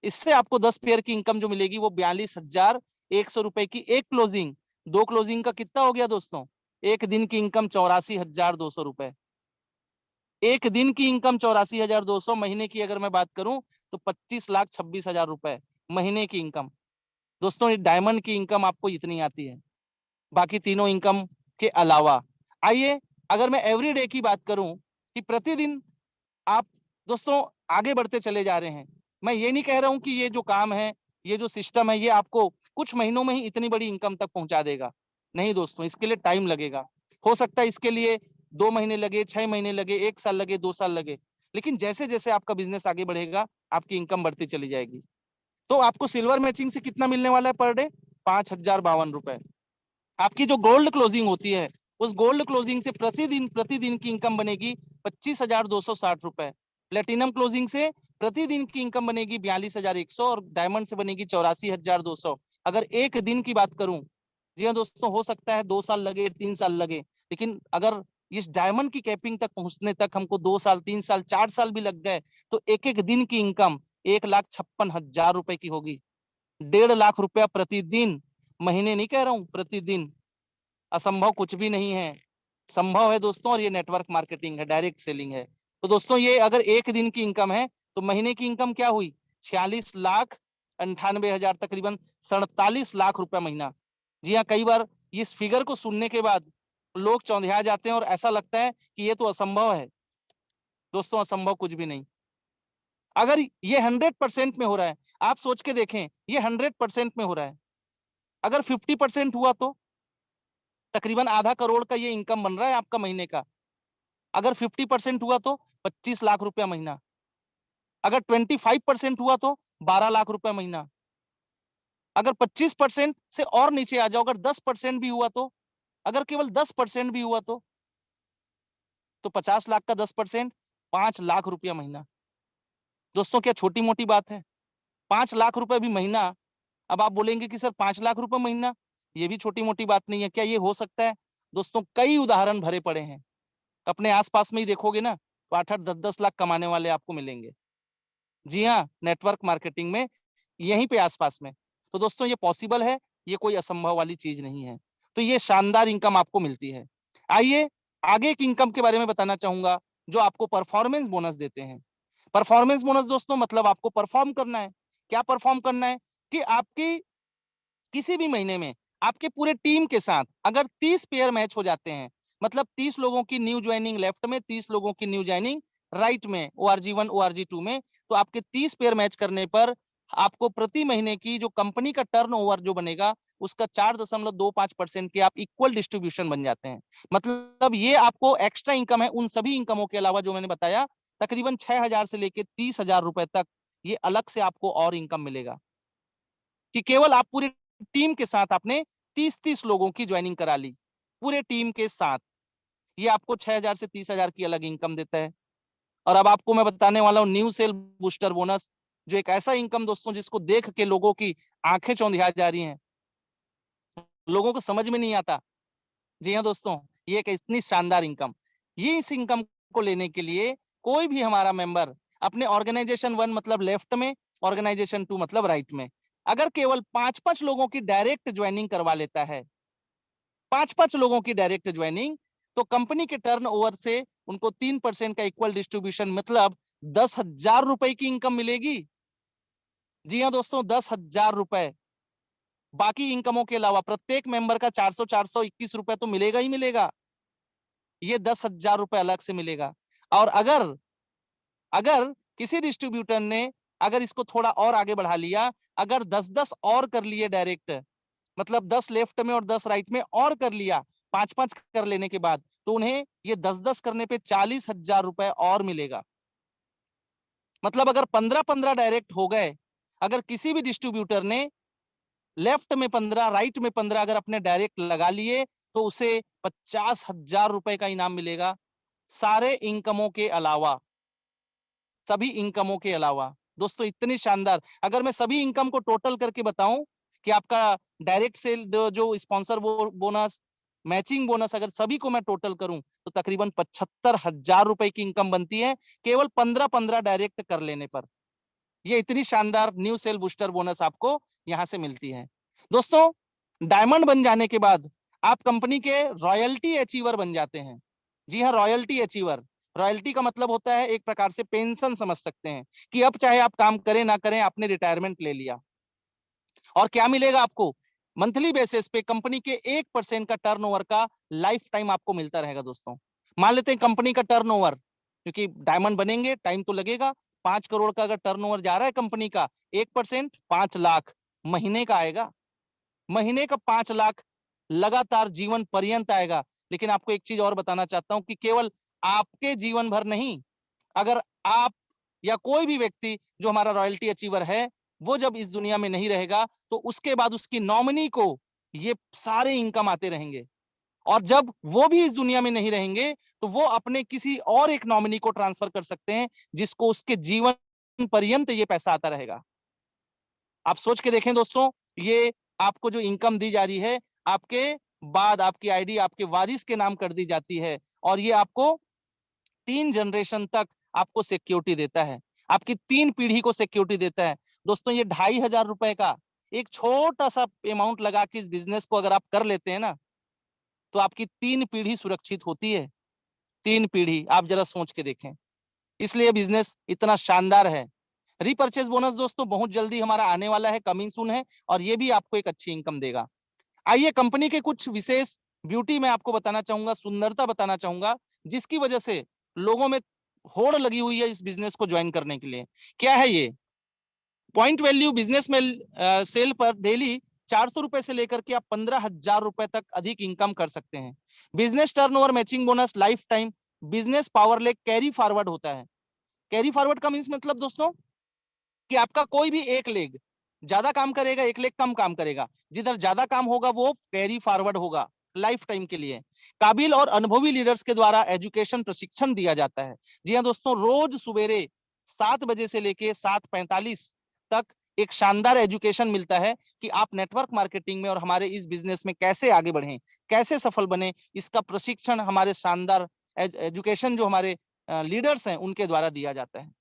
इससे आपको 10 पेयर की इनकम जो मिलेगी वो 42,100 रुपए की एक क्लोजिंग। 2 क्लोजिंग का कितना हो गया दोस्तों? एक दिन की इनकम 84,200 रुपए। एक दिन की इनकम 84,200। महीने की अगर मैं बात करूं तो 25,26,000 रुपए महीने की इनकम। दोस्तों ये डायमंड की इनकम आपको इतनी आती है, बाकी तीनों इनकम के अलावा। आइए अगर मैं एवरीडे की बात करूं कि प्रतिदिन आप दोस्तों आगे बढ़ते चले जा रहे हैं। मैं ये नहीं कह रहा हूं कि ये जो काम है, ये जो सिस्टम है, ये आपको कुछ महीनों में ही इतनी बड़ी इनकम तक पहुंचा देगा। नहीं दोस्तों, इसके लिए टाइम लगेगा। हो सकता है इसके लिए 2 महीने लगे, 6 महीने लगे, 1 साल लगे, 2 साल लगे, लेकिन जैसे जैसे आपका बिजनेस आगे बढ़ेगा आपकी इनकम बढ़ती चली जाएगी। तो आपको सिल्वर मैचिंग से कितना मिलने वाला है पर डे? 5,052 रुपए। आपकी जो गोल्ड क्लोजिंग होती है, उस गोल्ड क्लोजिंग से प्रतिदिन प्रतिदिन की इनकम बनेगी 25,260 रुपए। प्लेटिनम क्लोजिंग से प्रतिदिन की इनकम बनेगी 42,100, और डायमंड से बनेगी 84,200। अगर एक दिन की बात करूं, जी हाँ दोस्तों, हो सकता है 2 साल लगे, 3 साल लगे, लेकिन अगर इस डायमंड की कैपिंग तक पहुंचने तक हमको 2 साल, 3 साल, 4 साल भी लग गए, तो एक एक दिन की इनकम 1,56,000 रुपए की होगी। 1.5 लाख रुपया प्रतिदिन। महीने नहीं कह रहा हूं, प्रतिदिन। असंभव कुछ भी नहीं है, संभव है दोस्तों। और ये नेटवर्क मार्केटिंग है, डायरेक्ट सेलिंग है। तो दोस्तों ये अगर एक दिन की इनकम है तो महीने की इनकम क्या हुई? 46,98,000, तकरीबन 47 लाख रुपया महीना। जी हाँ, कई बार इस फिगर को सुनने के बाद लोग चौंधिया जाते हैं और ऐसा लगता है कि ये तो असंभव है। दोस्तों असंभव कुछ भी नहीं। अगर ये 100% में हो रहा है, आप सोच के देखें, ये 100% में हो रहा है, अगर 50% हुआ तो तकरीबन आधा करोड़ का ये इनकम बन रहा है आपका महीने का। अगर 50% हुआ तो 25 लाख रुपया महीना। अगर 25% हुआ तो 12 लाख रुपया महीना। अगर 25% से और नीचे आ जाओ, अगर 10% भी हुआ तो, अगर केवल 10% भी हुआ तो 50 लाख का 10%, 5 लाख रुपया महीना। दोस्तों क्या छोटी मोटी बात है? 5 लाख रुपए भी महीना। अब आप बोलेंगे कि सर 5 लाख रुपए महीना, ये भी छोटी मोटी बात नहीं है, क्या ये हो सकता है? दोस्तों कई उदाहरण भरे पड़े हैं। अपने आसपास में ही देखोगे ना, तो 8-8, 10-10 लाख कमाने वाले आपको मिलेंगे। जी हाँ, नेटवर्क मार्केटिंग में, यहीं पे आसपास में। तो दोस्तों ये पॉसिबल है, ये कोई असंभव वाली चीज नहीं है। तो ये शानदार इनकम आपको मिलती है। आइए आगे एक इनकम के बारे में बताना चाहूंगा, जो आपको परफॉर्मेंस बोनस देते हैं। परफॉर्मेंस बोनस दोस्तों मतलब आपको परफॉर्म करना है। क्या परफॉर्म करना है? कि आपकी किसी भी महीने में आपके पूरे टीम के साथ अगर 30 पेयर मैच हो जाते हैं, मतलब 30 लोगों की न्यू ज्वाइनिंग लेफ्ट में, 30 लोगों की न्यू ज्वाइनिंग राइट में, ORG 1 ORG 2 में, तो आपके 30 पेयर मैच करने पर आपको प्रति महीने की जो कंपनी का टर्नओवर जो बनेगा, उसका 4.25% के आप इक्वल डिस्ट्रीब्यूशन बन जाते हैं। मतलब ये आपको एक्स्ट्रा इनकम है उन सभी इनकमों के अलावा जो मैंने बताया, तकरीबन 6,000 से लेकर 30,000 रुपए तक ये अलग से आपको और इनकम मिलेगा, कि केवल आप पूरी टीम के साथ आपने 30-30 लोगों की ज्वाइनिंग करा ली, पूरे टीम के साथ। ये आपको 6,000 से 30,000 की अलग इनकम देता है। और अब आपको मैं बताने वाला हूँ न्यू सेल बूस्टर बोनस, जो एक ऐसा इनकम दोस्तों जिसको देख के लोगों की आंखें चौंधिया जा रही हैं, लोगों को समझ में नहीं आता। जी हाँ दोस्तों, ये एक इतनी शानदार इनकम, ये इस इनकम को लेने के लिए कोई भी हमारा मेंबर अपने ऑर्गेनाइजेशन 1 मतलब लेफ्ट में, ऑर्गेनाइजेशन 2 मतलब राइट में। अगर केवल 5-5 लोगों की डायरेक्ट ज्वाइनिंग करवा लेता है, 5-5 लोगों की डायरेक्ट ज्वाइनिंग, तो कंपनी के टर्नओवर से उनको 3% का इक्वल डिस्ट्रीब्यूशन मतलब 10,000 रुपए की इनकम मिलेगी। जी हाँ दोस्तों, 10,000 रुपए। बाकी इनकमों के अलावा प्रत्येक मेंबर का 400-421 रुपए तो मिलेगा ही मिलेगा। ये 10,000 रुपए अलग से मिलेगा। और अगर अगर किसी डिस्ट्रीब्यूटर ने अगर इसको थोड़ा और आगे बढ़ा लिया, अगर 10-10 और कर लिए डायरेक्ट, मतलब 10 लेफ्ट में और 10 राइट में और कर लिया, 5-5 कर लेने के बाद, तो उन्हें ये 10-10 करने पे 40,000 रुपए और मिलेगा। मतलब अगर 15-15 डायरेक्ट हो गए, अगर किसी भी डिस्ट्रीब्यूटर ने लेफ्ट में 15 राइट में 15 अगर अपने डायरेक्ट लगा लिए, तो उसे 50,000 रुपए का इनाम मिलेगा, सारे इनकमों के अलावा, सभी इनकमों के अलावा। दोस्तों इतनी शानदार, अगर मैं सभी इनकम को टोटल करके बताऊं कि आपका डायरेक्ट सेल जो स्पॉन्सर बोनस, मैचिंग बोनस, अगर सभी को मैं टोटल करूं तो तकरीबन 75,000 रुपए की इनकम बनती है केवल 15-15 डायरेक्ट कर लेने पर। ये इतनी शानदार न्यू सेल बूस्टर बोनस आपको यहां से मिलती है। दोस्तों डायमंड बन जाने के बाद आप कंपनी के रॉयल्टी अचीवर बन जाते हैं। जी हाँ, रॉयल्टी अचीवर। रॉयल्टी का मतलब होता है एक प्रकार से पेंशन समझ सकते हैं, कि अब चाहे आप काम करें ना करें, आपने रिटायरमेंट ले लिया और क्या मिलेगा आपको, मंथली बेसिस पे कंपनी के 1% का टर्नओवर का लाइफ टाइम आपको मिलता रहेगा। दोस्तों मान लेते हैं कंपनी का टर्नओवर, क्योंकि डायमंड बनेंगे टाइम तो लगेगा, 5 करोड़ का अगर टर्नओवर जा रहा है कंपनी का, 1% 5 लाख महीने का आएगा। महीने का 5 लाख लगातार जीवन पर्यंत आएगा। लेकिन आपको एक चीज और बताना चाहता हूं कि केवल आपके जीवन भर नहीं, अगर आप या कोई भी व्यक्ति जो हमारा रॉयल्टी अचीवर है, वो जब इस दुनिया में नहीं रहेगा, तो उसके बाद उसकी नॉमिनी को ये सारे इनकम आते रहेंगे। और जब वो भी इस दुनिया में नहीं रहेंगे, तो वो अपने किसी और एक नॉमिनी को ट्रांसफर कर सकते हैं, जिसको उसके जीवन पर्यंत ये पैसा आता रहेगा। आप सोच के देखें दोस्तों, ये आपको जो इनकम दी जा रही है, आपके बाद आपकी आईडी आपके वारिस के नाम कर दी जाती है, और ये आपको 3 जनरेशन तक आपको सिक्योरिटी देता है, आपकी 3 पीढ़ी को सिक्योरिटी देता है। दोस्तों ये 2,500 रुपए का एक छोटा सा अमाउंट लगा के इस बिजनेस को अगर आप कर लेते हैं ना, तो आपकी 3 पीढ़ी सुरक्षित होती है। 3 पीढ़ी, आप जरा सोच के देखें। इसलिए बिजनेस इतना शानदार है। रीपर्चेज बोनस दोस्तों बहुत जल्दी हमारा आने वाला है, कमिंग सून है, और ये भी आपको एक अच्छी इनकम देगा। आइए कंपनी के कुछ विशेष ब्यूटी मैं आपको बताना चाहूंगा, सुंदरता बताना चाहूंगा, जिसकी वजह से लोगों में होड़ लगी हुई है इस बिजनेस को ज्वाइन करने के लिए। क्या है ये? पॉइंट वैल्यू बिजनेस में सेल पर डेली 400 रुपए से लेकर के आप 15,000 रुपए तक अधिक इनकम कर सकते हैं। Business turnover matching bonus life time, business power leg carry forward होता है। कैरी फॉरवर्ड का मीन्स मतलब दोस्तों कि आपका कोई भी एक लेग ज्यादा काम करेगा, एक लेग कम काम करेगा, जिधर ज्यादा काम होगा वो कैरी फॉरवर्ड होगा लाइफ टाइम के लिए। काबिल और अनुभवी लीडर्स के द्वारा एजुकेशन प्रशिक्षण दिया जाता है। जी हाँ दोस्तों, रोज सवेरे 7 बजे से लेके 7:45 तक एक शानदार एजुकेशन मिलता है कि आप नेटवर्क मार्केटिंग में और हमारे इस बिजनेस में कैसे आगे बढ़ें, कैसे सफल बने। इसका प्रशिक्षण हमारे शानदार एजुकेशन जो हमारे लीडर्स हैं उनके द्वारा दिया जाता है।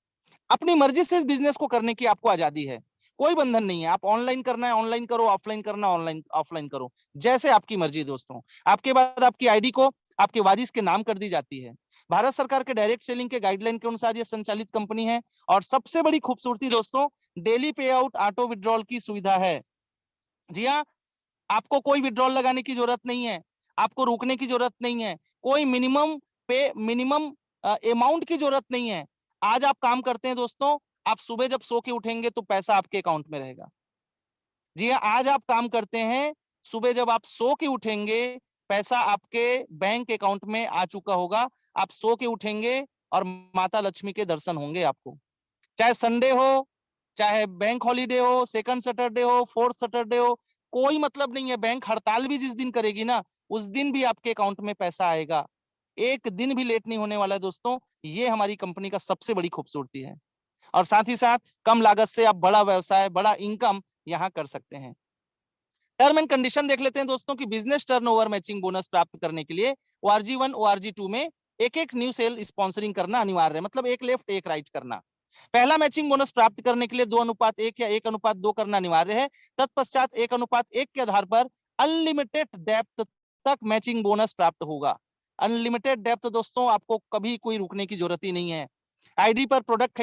अपनी मर्जी से इस बिजनेस को करने की आपको आजादी है, कोई बंधन नहीं है। आप ऑनलाइन करना है ऑनलाइन करो, ऑफलाइन करना ऑनलाइन ऑफलाइन करो, जैसे आपकी मर्जी दोस्तों। आपके बाद आपकी आईडी को आपके वारिस के नाम कर दी जाती है। भारत सरकार के डायरेक्ट सेलिंग के गाइडलाइन के अनुसार ये संचालित कंपनी है। और सबसे बड़ी खूबसूरती दोस्तों, डेली पे आउट ऑटो विड्रॉल की सुविधा है। जी हाँ, आपको कोई विड्रॉल लगाने की जरूरत नहीं है, आपको रुकने की जरूरत नहीं है, कोई मिनिमम अमाउंट की जरूरत नहीं है। आज आप काम करते हैं दोस्तों, आप सुबह जब सो के उठेंगे तो पैसा आपके अकाउंट में रहेगा। जी हाँ, आज आप काम करते हैं, सुबह जब आप सो के उठेंगे, पैसा आपके बैंक अकाउंट में आ चुका होगा। आप सो के उठेंगे और माता लक्ष्मी के दर्शन होंगे आपको। चाहे संडे हो, चाहे बैंक हॉलीडे हो, सेकंड सैटरडे हो, फोर्थ सैटरडे हो, कोई मतलब नहीं है। बैंक हड़ताल भी जिस दिन करेगी ना, उस दिन भी आपके अकाउंट में पैसा आएगा। एक दिन भी लेट नहीं होने वाला है दोस्तों। ये हमारी कंपनी का सबसे बड़ी खूबसूरती है। और साथ ही साथ कम लागत से आप बड़ा व्यवसाय, बड़ा इनकम यहाँ कर सकते हैं। टर्म एंड कंडीशन देख लेते हैं दोस्तों कि बिजनेस टर्नओवर मैचिंग बोनस प्राप्त करने के लिए ORG 1 ORG 2 में एक एक न्यू सेल स्पॉन्सरिंग करना अनिवार्य है, मतलब एक लेफ्ट एक राइट करना। पहला मैचिंग बोनस प्राप्त करने के लिए 2:1 या 1:2 करना अनिवार्य है। तत्पश्चात 1:1 के आधार पर अनलिमिटेड डेप्थ तक मैचिंग बोनस प्राप्त होगा। अनलिमिटेड डेप्थ दोस्तों, आपको कभी कोई रुकने की जरूरत ही नहीं है। आईडी पर प्रोडक्ट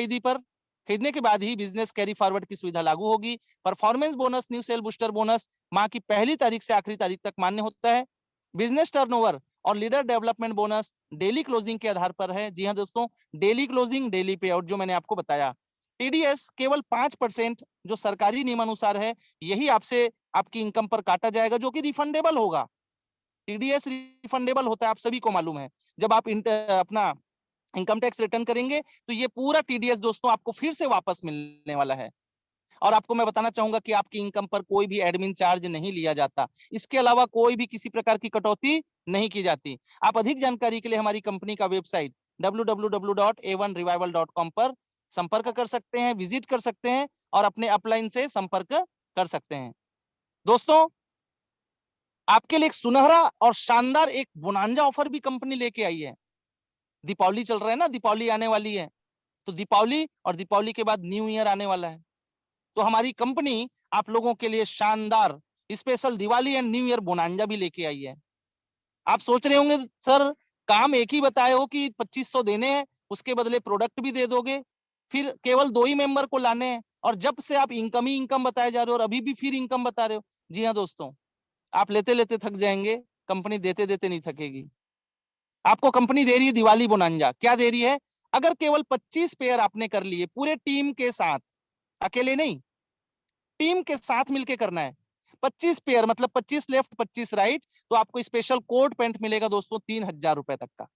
खरीदने के बाद ही बिजनेस कैरी फॉरवर्ड की सुविधा लागू होगी। Performance bonus, new sale booster bonus माह की पहली तारीख से आखिरी तारीख तक मान्य होता है। बिजनेस टर्नओवर और leader development bonus daily closing के आधार पर है। जी हाँ दोस्तों, डेली क्लोजिंग डेली पे आउट, जो मैंने आपको बताया। टीडीएस केवल 5% जो सरकारी नियमानुसार है, यही आपसे आपकी इनकम पर काटा जाएगा, जो कि रिफंडेबल होगा। टीडीएस रिफंडेबल होता है, आप सभी को मालूम है। जब आप अपना इनकम टैक्स रिटर्न करेंगे तो ये पूरा टीडीएस दोस्तों आपको फिर से वापस मिलने वाला है। और आपको मैं बताना चाहूंगा कि आपकी इनकम पर कोई भी एडमिन चार्ज नहीं लिया जाता। इसके अलावा कोई भी किसी प्रकार की कटौती नहीं की जाती। आप अधिक जानकारी के लिए हमारी कंपनी का वेबसाइट www.a1revival.com पर संपर्क कर सकते हैं, विजिट कर सकते हैं और अपने अपलाइन से संपर्क कर सकते हैं। दोस्तों, आपके लिए एक सुनहरा और शानदार एक बोनांजा ऑफर भी कंपनी लेके आई है। दीपावली चल रहा है ना, दीपावली आने वाली है, तो दीपावली और दीपावली के बाद न्यू ईयर आने वाला है। तो हमारी कंपनी आप लोगों के लिए शानदार special Diwali and new year bonanza भी लेके आई है। आप सोच रहे होंगे सर, काम एक ही बताए हो कि 2500 देने हैं, उसके बदले प्रोडक्ट भी दे दोगे, फिर केवल 2 ही मेंबर को लाने हैं, और जब से आप इनकम ही इनकम बताए जा रहे हो और अभी भी फिर इनकम बता रहे हो। जी हाँ दोस्तों, आप लेते लेते थक जाएंगे, कंपनी देते देते नहीं थकेगी। आपको कंपनी दे रही है दिवाली बोनांजा। क्या दे रही है? अगर केवल 25 पेयर आपने कर लिए पूरे टीम के साथ, अकेले नहीं, टीम के साथ मिलके करना है, 25 पेयर मतलब 25 लेफ्ट 25 राइट, तो आपको स्पेशल कोट पैंट मिलेगा दोस्तों 3000 रुपए तक का।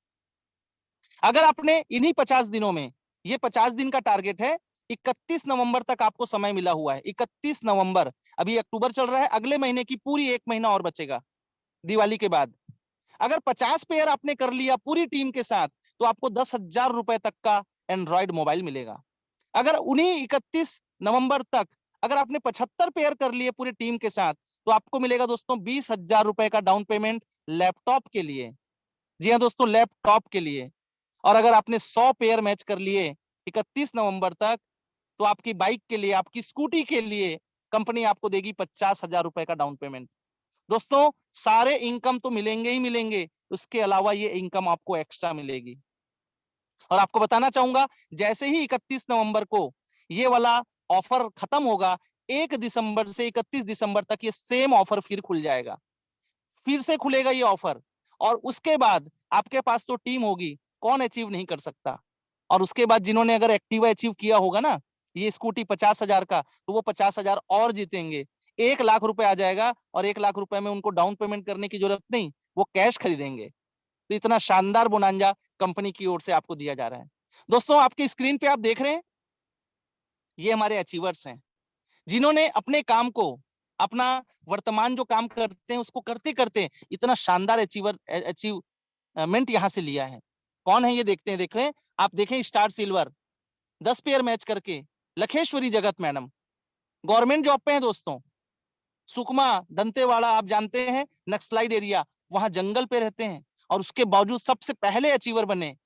अगर आपने इन्हीं 50 दिनों में, ये 50 दिन का टारगेट है, 31 नवंबर तक आपको समय मिला हुआ है। 31 नवंबर, अभी अक्टूबर चल रहा है, अगले महीने की पूरी 1 महीना और बचेगा दिवाली के बाद। अगर 50 पेयर आपने कर लिया पूरी टीम के साथ, तो आपको 10,000 रुपए तक का एंड्रॉइड मोबाइल मिलेगा। अगर उन्हीं 31 नवंबर तक अगर आपने 75 पेयर कर लिए पूरी टीम के साथ, तो आपको मिलेगा दोस्तों 20,000 रुपए का डाउन पेमेंट लैपटॉप के लिए। जी हाँ दोस्तों, लैपटॉप के लिए। और अगर आपने 100 पेयर मैच कर लिए 31 नवंबर तक, तो आपकी बाइक के लिए, आपकी स्कूटी के लिए कंपनी आपको देगी 50,000 रुपए का डाउन पेमेंट। दोस्तों, सारे इनकम तो मिलेंगे ही मिलेंगे, उसके अलावा ये इनकम आपको एक्स्ट्रा मिलेगी। और आपको बताना चाहूंगा, जैसे ही 31 नवंबर को ये वाला ऑफर खत्म होगा, 1 दिसंबर से 31 दिसंबर तक ये सेम ऑफर फिर खुल जाएगा, फिर से खुलेगा ये ऑफर। और उसके बाद आपके पास तो टीम होगी, कौन अचीव नहीं कर सकता। और उसके बाद जिन्होंने अगर एक्टिवा अचीव किया होगा ना, ये स्कूटी 50,000 का, तो वो 50,000 और जीतेंगे। 1 लाख रुपए आ जाएगा, और 1 लाख रुपए में उनको डाउन पेमेंट करने की जरूरत नहीं, वो कैश खरीदेंगे। तो इतना शानदार बोनांजा कंपनी की ओर से आपको दिया जा रहा है। दोस्तों, आपकी स्क्रीन पे आप देख रहे हैं, ये हमारे अचीवर्स हैं, जिन्होंने अपने काम को, अपना वर्तमान जो काम करते हैं उसको करते करते इतना शानदार अचीवमेंट यहाँ से लिया है। कौन है ये देखते हैं। देख रहे हैं आप, देखें स्टार सिल्वर 10 पेयर मैच करके लखेश्वरी जगत मैडम गवर्नमेंट जॉब पे है दोस्तों। सुकमा दंतेवाड़ा आप जानते हैं, नक्सलाइड एरिया, वहां जंगल पे रहते हैं, और उसके बावजूद सबसे पहले अचीवर बने।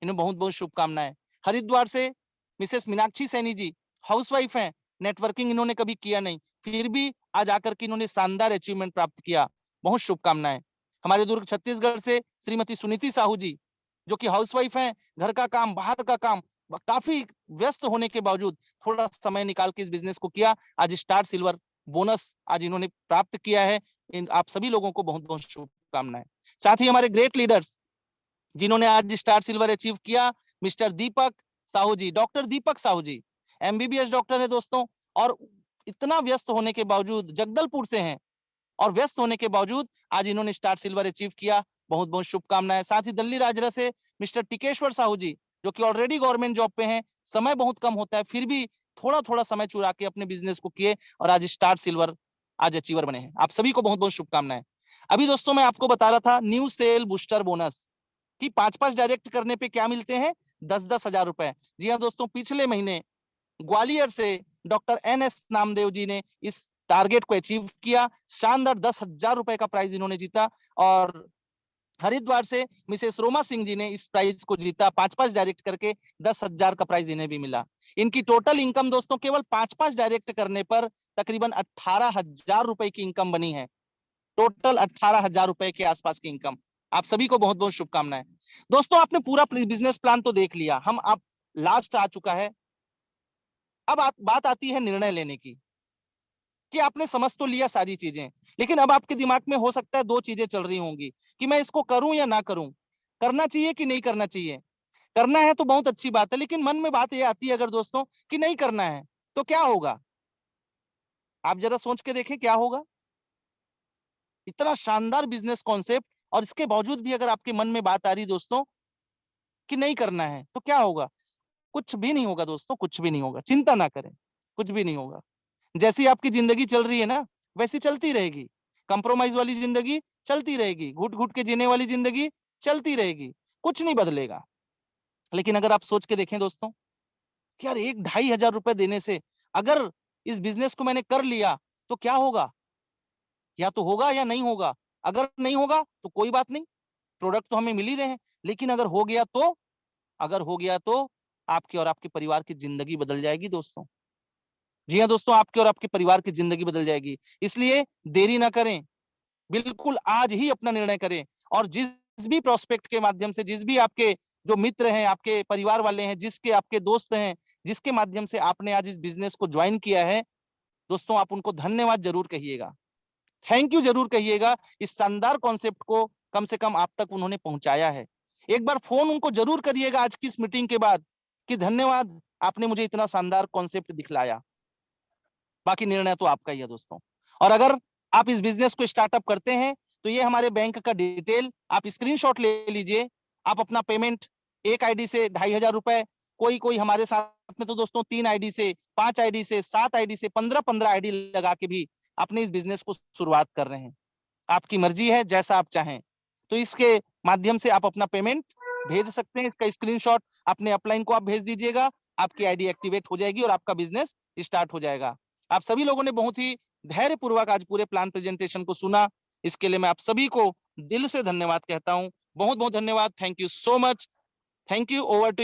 इन्हें बहुत बहुत शुभकामनाएं। हरिद्वार से मिसेस मीनाक्षी सैनी जी हाउसवाइफ हैं, नेटवर्किंग इन्होंने कभी किया नहीं, फिर भी आज आकर के इन्होंने शानदार अचीवमेंट प्राप्त किया, बहुत शुभकामनाएं। हमारे दुर्ग छत्तीसगढ़ से श्रीमती सुनीति साहू जी, जो कि हाउसवाइफ हैं, घर का काम बाहर का काम काफी व्यस्त होने के बावजूद थोड़ा समय निकाल के इस बिजनेस को किया, आज स्टार सिल्वर बोनस आज इन्होंने प्राप्त किया है। आप सभी लोगों को बहुत बहुत शुभकामनाएं। साथ ही हमारे ग्रेट लीडर्स जिन्होंने आज स्टार सिल्वर अचीव किया, मिस्टर दीपक साहू जी, डॉक्टर दीपक साहू जी एमबीबीएस डॉक्टर है दोस्तों, और इतना व्यस्त होने के बावजूद, जगदलपुर से हैं, और व्यस्त होने के बावजूद आज इन्होंने स्टार सिल्वर अचीव किया, बहुत बहुत शुभकामनाएं। साथ ही दिल्ली राजरा से मिस्टर टिकेश्वर साहू जी, जो कि ऑलरेडी गवर्नमेंट जॉब पे हैं, समय बहुत कम होता है, फिर भी थोड़ा थोड़ा समय चुरा के अपने बिजनेस को किए और आज स्टार सिल्वर आज अचीवर बने हैं। आप सभी को बहुत बहुत शुभकामनाएं। अभी दोस्तों मैं आपको बता रहा था न्यू सेल बूस्टर बोनस कि 5-5 डायरेक्ट करने पे क्या मिलते हैं, 10-10 हजार रुपए। जी हाँ दोस्तों, पिछले महीने ग्वालियर से डॉक्टर NS नामदेव जी ने इस टारगेट को अचीव किया, शानदार 10,000 रुपए का प्राइज इन्होंने जीता। और हरिद्वार से मिसेस रोमा सिंह जी ने इस प्राइज को जीता, 5-5 डायरेक्ट करके 10,000 का प्राइज इन्हें भी मिला। इनकी टोटल इनकम दोस्तों केवल 5-5 डायरेक्ट करने पर तकरीबन 18,000 रुपए की इनकम बनी है। टोटल 18,000 रुपए के आसपास की इनकम। आप सभी को बहुत बहुत शुभकामनाएं। दोस्तों आपने पूरा बिजनेस प्लान तो देख लिया, हम आप लास्ट आ चुका है। अब बात आती है निर्णय लेने की, कि आपने समझ तो लिया सारी चीजें, लेकिन अब आपके दिमाग में हो सकता है दो चीजें चल रही होंगी कि मैं इसको करूं या ना करूं, करना चाहिए कि नहीं करना चाहिए। करना है तो बहुत अच्छी बात है, लेकिन मन में बात ये आती है अगर दोस्तों कि नहीं करना है तो क्या होगा। आप जरा सोच के देखें क्या होगा। इतना शानदार बिजनेस कॉन्सेप्ट और इसके बावजूद भी अगर आपके मन में बात आ रही दोस्तों कि नहीं करना है तो क्या होगा। कुछ भी नहीं होगा दोस्तों, कुछ भी नहीं होगा, चिंता ना करें, कुछ भी नहीं होगा। जैसी आपकी जिंदगी चल रही है ना वैसी चलती रहेगी। कंप्रोमाइज वाली जिंदगी चलती रहेगी, घुट घुट के जीने वाली जिंदगी चलती रहेगी, कुछ नहीं बदलेगा। लेकिन अगर आप सोच के देखें दोस्तों कि यार 1-2,500 रुपए देने से अगर इस बिजनेस को मैंने कर लिया तो क्या होगा। या तो होगा या नहीं होगा। अगर नहीं होगा तो कोई बात नहीं, प्रोडक्ट तो हमें मिल ही रहे हैं। लेकिन अगर हो गया तो, अगर हो गया तो आपकी और आपके परिवार की जिंदगी बदल जाएगी दोस्तों। जी हाँ दोस्तों, आपके और आपके परिवार की जिंदगी बदल जाएगी। इसलिए देरी ना करें, बिल्कुल आज ही अपना निर्णय करें। और जिस भी प्रोस्पेक्ट के माध्यम से, जिस भी आपके जो मित्र हैं, आपके परिवार वाले हैं, जिसके आपके दोस्त हैं, जिसके माध्यम से आपने आज इस बिजनेस को ज्वाइन किया है, दोस्तों आप उनको धन्यवाद जरूर कहिएगा, थैंक यू जरूर कहिएगा। इस शानदार कॉन्सेप्ट को कम से कम आप तक उन्होंने पहुंचाया है। एक बार फोन उनको जरूर करिएगा आज की इस मीटिंग के बाद कि धन्यवाद, आपने मुझे इतना शानदार कॉन्सेप्ट दिखलाया। बाकी निर्णय तो आपका ही है दोस्तों। और अगर आप इस बिजनेस को स्टार्टअप करते हैं तो ये हमारे बैंक का डिटेल आप स्क्रीनशॉट ले लीजिए। आप अपना पेमेंट एक आईडी से 2,500 रुपए, कोई कोई हमारे साथ में तो दोस्तों 3 आईडी से, 5 आईडी से, 7 आईडी से, 15-15 आईडी लगा के भी अपने इस बिजनेस को शुरुआत कर रहे हैं। आपकी मर्जी है, जैसा आप चाहें। तो इसके माध्यम से आप अपना पेमेंट भेज सकते हैं। इसका स्क्रीनशॉट अपने अपलाइन को आप भेज दीजिएगा, आपकी आईडी एक्टिवेट हो जाएगी और आपका बिजनेस स्टार्ट हो जाएगा। आप सभी लोगों ने बहुत ही धैर्यपूर्वक आज पूरे प्लान प्रेजेंटेशन को सुना, इसके लिए मैं आप सभी को दिल से धन्यवाद कहता हूं। बहुत बहुत धन्यवाद, thank you so much, thank you. Over to